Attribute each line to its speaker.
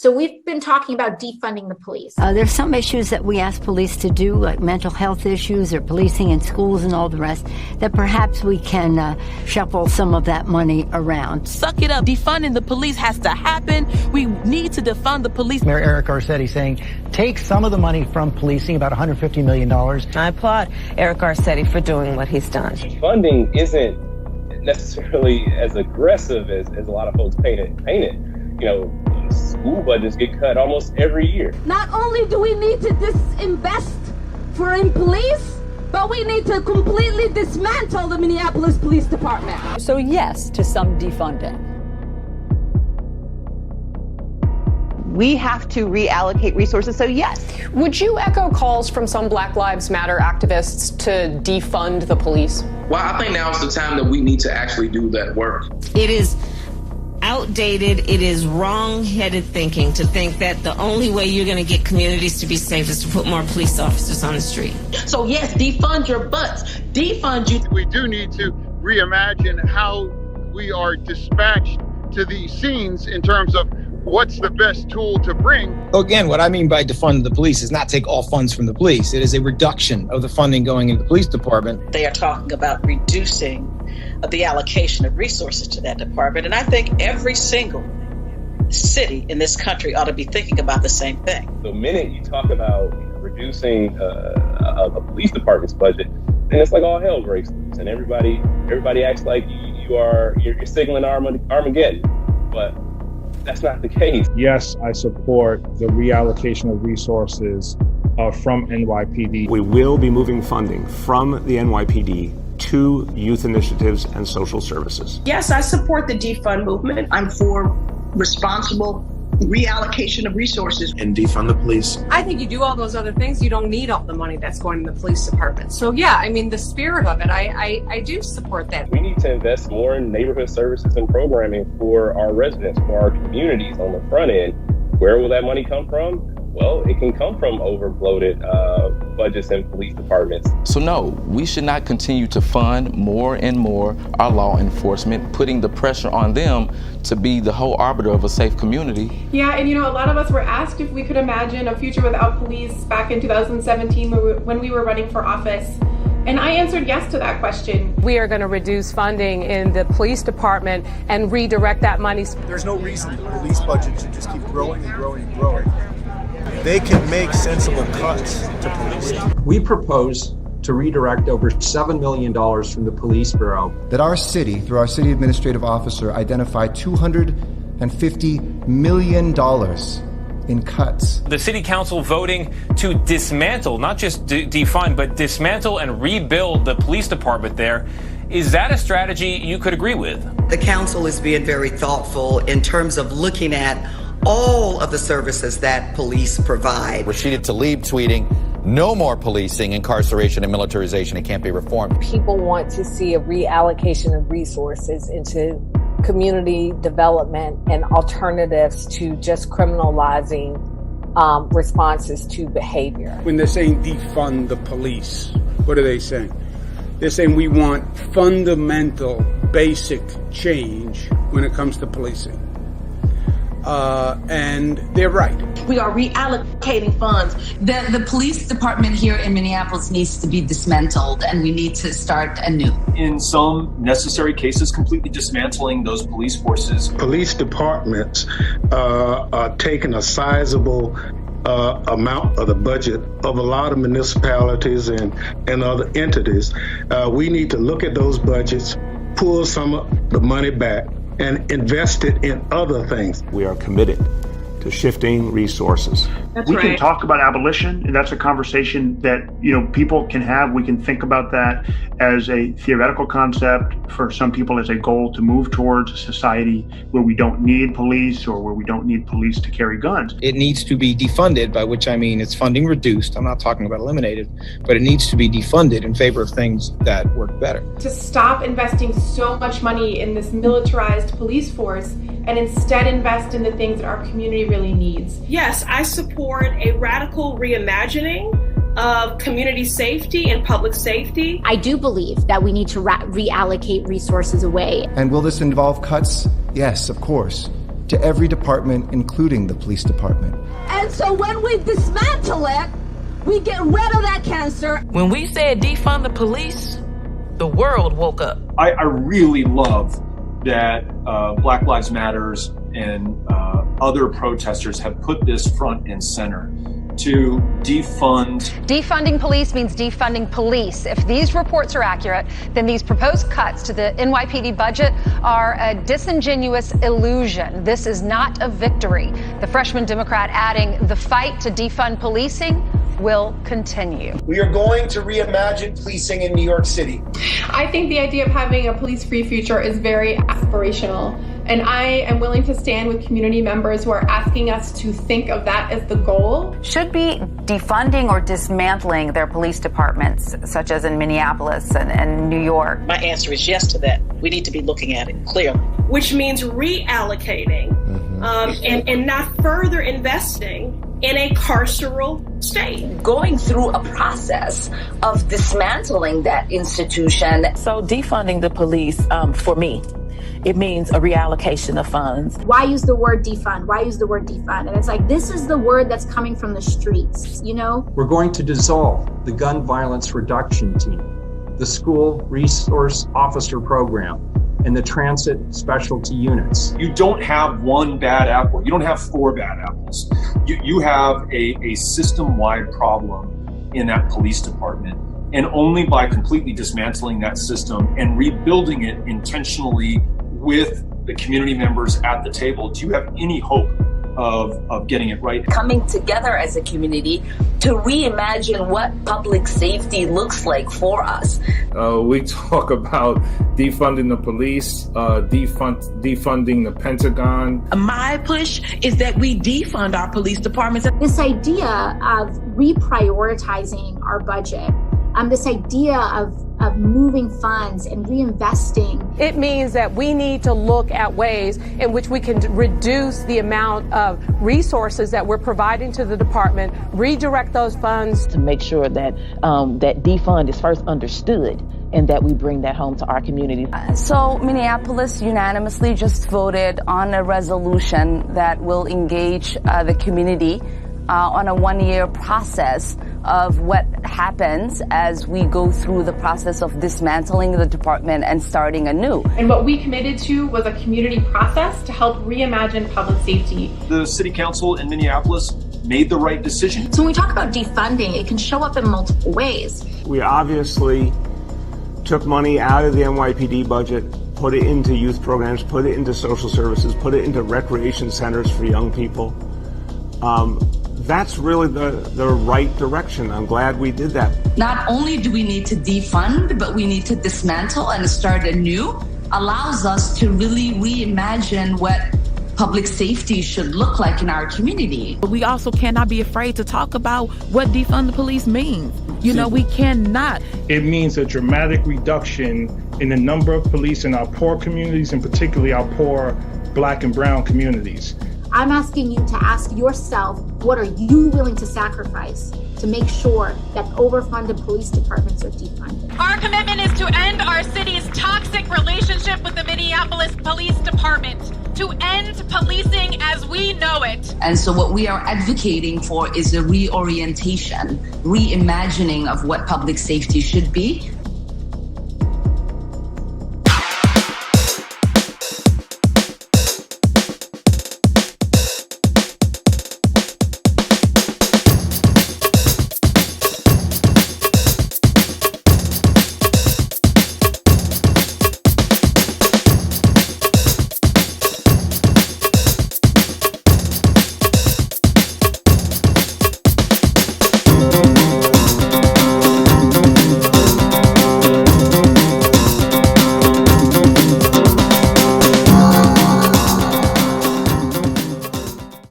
Speaker 1: So we've been talking about defunding the police.
Speaker 2: There's some issues that we ask police to do, like mental health issues or policing in schools and all the rest, that perhaps we can shuffle some of that money around.
Speaker 3: Suck it up. Defunding the police has to happen. We need to defund the police.
Speaker 4: Mayor Eric Garcetti saying, take some of the money from policing, about $150 million.
Speaker 5: I applaud Eric Garcetti for doing what he's done.
Speaker 6: Funding isn't necessarily as aggressive as a lot of folks paint it. You know, school budgets get cut almost every year.
Speaker 7: Not only do we need to disinvest in police, but we need to completely dismantle the Minneapolis Police Department.
Speaker 8: So yes to some defunding.
Speaker 9: We have to reallocate resources, so yes.
Speaker 10: Would you echo calls from some Black Lives Matter activists to defund the police?
Speaker 11: Well, I think now is the time that we need to actually do that work.
Speaker 5: It is outdated, it is wrong-headed thinking to think that the only way you're going to get communities to be safe is to put more police officers on the street.
Speaker 12: So yes, defund your butts. Defund you.
Speaker 13: We do need to reimagine how we are dispatched to these scenes in terms of what's the best tool to bring.
Speaker 14: Again, what I mean by defund the police is not take all funds from the police. It is a reduction of the funding going into the police department.
Speaker 12: They are talking about reducing the allocation of resources to that department. And I think every single city in this country ought to be thinking about the same thing.
Speaker 6: The minute you talk about reducing a police department's budget, then it's like all hell breaks loose, and everybody acts like you're signaling Armageddon. But that's not the case.
Speaker 15: Yes, I support the reallocation of resources from NYPD.
Speaker 16: We will be moving funding from the NYPD to youth initiatives and social services.
Speaker 17: Yes, I support the defund movement. I'm for responsible reallocation of resources.
Speaker 18: And defund the police.
Speaker 10: I think you do all those other things, you don't need all the money that's going to the police department. So yeah, I mean, the spirit of it, I do support that.
Speaker 6: We need to invest more in neighborhood services and programming for our residents, for our communities on the front end. Where will that money come from? Well, it can come from overbloated budgets in police departments.
Speaker 19: So no, we should not continue to fund more and more our law enforcement, putting the pressure on them to be the whole arbiter of a safe community.
Speaker 20: Yeah, and a lot of us were asked if we could imagine a future without police back in 2017 when we were running for office. And I answered yes to that question.
Speaker 10: We are going to reduce funding in the police department and redirect that money.
Speaker 18: There's no reason the police budget should just keep growing and growing and growing. They can make sensible cuts to police.
Speaker 6: We propose to redirect over $7 million from the Police Bureau.
Speaker 4: That our city, through our city administrative officer, identified $250 million in cuts.
Speaker 12: The city council voting to dismantle, not just defund, but dismantle and rebuild the police department there. Is that a strategy you could agree with?
Speaker 3: The council is being very thoughtful in terms of looking at all of the services that police provide.
Speaker 7: Rashida Tlaib tweeting, no more policing, incarceration, and militarization. It can't be reformed.
Speaker 8: People want to see a reallocation of resources into community development and alternatives to just criminalizing responses to behavior.
Speaker 13: When they're saying defund the police, what are they saying? They're saying we want fundamental, basic change when it comes to policing. And they're right.
Speaker 12: We are reallocating funds.
Speaker 17: The police department here in Minneapolis needs to be dismantled, and we need to start anew.
Speaker 16: In some necessary cases, completely dismantling those police forces.
Speaker 13: Police departments are taking a sizable amount of the budget of a lot of municipalities and other entities. We need to look at those budgets, pull some of the money back, and invest it in other things.
Speaker 16: We are committed to shifting resources.
Speaker 15: We can talk about abolition, and that's a conversation that people can have. We can think about that as a theoretical concept. For some people, as a goal to move towards a society where we don't need police or where we don't need police to carry guns.
Speaker 14: It needs to be defunded, by which I mean it's funding reduced. I'm not talking about eliminated, but it needs to be defunded in favor of things that work better.
Speaker 20: To stop investing so much money in this militarized police force and instead invest in the things that our community really needs.
Speaker 17: Yes, I support a radical reimagining of community safety and public safety.
Speaker 1: I do believe that we need to reallocate resources away.
Speaker 4: And will this involve cuts? Yes, of course. to every department, including the police department.
Speaker 7: And so when we dismantle it, we get rid of that cancer.
Speaker 21: When we said defund the police, the world woke up.
Speaker 22: I really love that Black Lives Matters and other protesters have put this front and center to defund.
Speaker 23: Defunding police means defunding police. If these reports are accurate, then these proposed cuts to the NYPD budget are a disingenuous illusion. This is not a victory. The freshman Democrat adding, the fight to defund policing will continue.
Speaker 24: We are going to reimagine policing in New York City.
Speaker 20: I think the idea of having a police-free future is very aspirational, and I am willing to stand with community members who are asking us to think of that as the goal.
Speaker 25: Should be defunding or dismantling their police departments, such as in Minneapolis and New York?
Speaker 12: My answer is yes to that. We need to be looking at it clearly.
Speaker 17: Which means reallocating and not further investing in a carceral state.
Speaker 26: Going through a process of dismantling that institution.
Speaker 21: So defunding the police, for me, it means a reallocation of funds.
Speaker 1: Why use the word defund? Why use the word defund? And it's like, this is the word that's coming from the streets, you know?
Speaker 27: We're going to dissolve the gun violence reduction team, the school resource officer program, and the transit specialty units.
Speaker 22: You don't have one bad apple. You don't have four bad apples. You have a system-wide problem in that police department. And only by completely dismantling that system and rebuilding it intentionally with the community members at the table, do you have any hope of getting it right?
Speaker 26: Coming together as a community to reimagine what public safety looks like for us.
Speaker 28: We talk about defunding the police, defunding the Pentagon.
Speaker 21: My push is that we defund our police departments.
Speaker 1: This idea of reprioritizing our budget, this idea of moving funds and reinvesting.
Speaker 10: It means that we need to look at ways in which we can reduce the amount of resources that we're providing to the department, redirect those funds.
Speaker 21: To make sure that that defund is first understood and that we bring that home to our community.
Speaker 25: So Minneapolis unanimously just voted on a resolution that will engage the community on a one-year process of what happens as we go through the process of dismantling the department and starting anew.
Speaker 20: And what we committed to was a community process to help reimagine public safety.
Speaker 22: The city council in Minneapolis made the right decision.
Speaker 1: So when we talk about defunding, it can show up in multiple ways.
Speaker 16: We obviously took money out of the NYPD budget, put it into youth programs, put it into social services, put it into recreation centers for young people. That's really the right direction. I'm glad we did that.
Speaker 26: Not only do we need to defund, but we need to dismantle and start anew. Allows us to really reimagine what public safety should look like in our community.
Speaker 21: But we also cannot be afraid to talk about what defund the police means. You know, we cannot.
Speaker 28: It means a dramatic reduction in the number of police in our poor communities, and particularly our poor Black and brown communities.
Speaker 1: I'm asking you to ask yourself, what are you willing to sacrifice to make sure that overfunded police departments are defunded?
Speaker 29: Our commitment is to end our city's toxic relationship with the Minneapolis Police Department, to end policing as we know it.
Speaker 26: And so what we are advocating for is a reorientation, reimagining of what public safety should be,